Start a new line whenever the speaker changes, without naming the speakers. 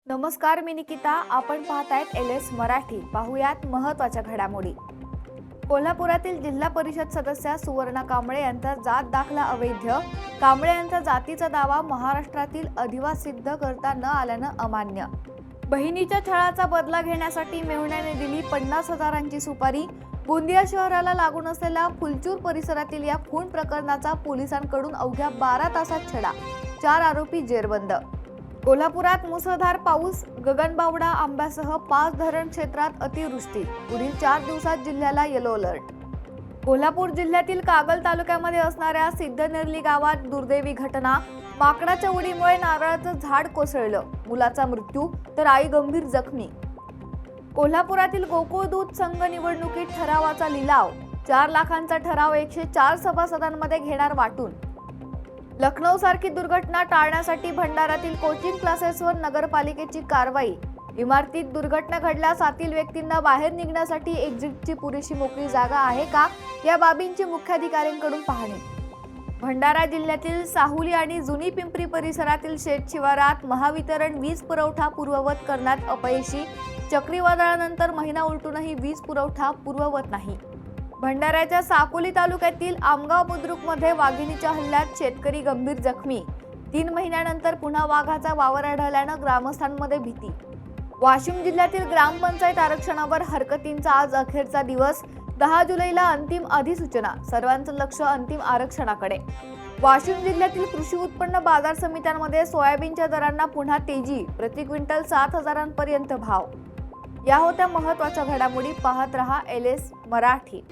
नमस्कार, मी निकिता. आपण पाहतायत LS मराठी. पाहुयात महत्त्वाच्या घडामोडी. कोल्हापुरातील जिल्हा परिषद सदस्य सुवर्णा कांबळे यांचा जात दाखला अवैध. कांबळे यांचा जातीचा दावा महाराष्ट्रातील अधिवास सिद्ध करता न आल्यानं अमान्य. बहिणीच्या छळाचा बदला घेण्यासाठी मेहुण्याने दिली 50,000ची सुपारी. गोंदिया शहराला लागून असलेल्या फुलचूर परिसरातील या खून प्रकरणाचा पोलिसांकडून अवघ्या 12 तासात छडा. 4 आरोपी जेरबंद. कोल्हापुरात मुसळधार पाऊस. गगनबावडा आंब्यासह 5 धरण क्षेत्रात अतिवृष्टी. पुढील 4 दिवसात जिल्ह्याला येलो अलर्ट. कोल्हापूर जिल्ह्यातील कागल तालुक्यामध्ये असणाऱ्या सिद्धनेरली गावात दुर्दैवी घटना. माकडाच्या उडीमुळे नारळाचं झाड कोसळलं. मुलाचा मृत्यू तर आई गंभीर जखमी. कोल्हापुरातील गोकुळ दूध संघ निवडणुकीत ठरावाचा लिलाव. 4 लाखांचा ठराव 104 सभासदांमध्ये घेणार वाटून. लखनौ सारखी दुर्घटना टाळण्यासाठी भंडारातील कोचिंग क्लासेसवर नगरपालिकेची कारवाई. इमारतीत दुर्घटना घडल्यास आतील व्यक्तींना बाहेर निघण्यासाठी एक्झिटची पुरेशी मोकळी जागा आहे का, या बाबींची मुख्याधिकाऱ्यांकडून पाहणी. भंडारा जिल्ह्यातील साहुली आणि जुनी पिंपरी परिसरातील शेत शिवारात महावितरण वीज पुरवठा पूर्ववत करण्यात अपयशी. चक्रीवादळानंतर महिना उलटूनही वीज पुरवठा पूर्ववत नाही. भंडाऱ्याच्या साकोली तालुक्यातील आमगाव बुद्रुकमध्ये वाघिणीच्या हल्ल्यात शेतकरी गंभीर जखमी. 3 महिन्यानंतर पुन्हा वाघाचा वावर आढळल्यानं ग्रामस्थांमध्ये भीती. वाशिम जिल्ह्यातील ग्रामपंचायत आरक्षणावर हरकतींचा आज अखेरचा दिवस. 10 जुलैला अंतिम अधिसूचना. सर्वांचं लक्ष अंतिम आरक्षणाकडे. वाशिम जिल्ह्यातील कृषी उत्पन्न बाजार समित्यांमध्ये सोयाबीनच्या दरांना पुन्हा तेजी. प्रति क्विंटल 7,000पर्यंत भाव. या होत्या महत्त्वाच्या घडामोडी. पाहत रहा LS मराठी.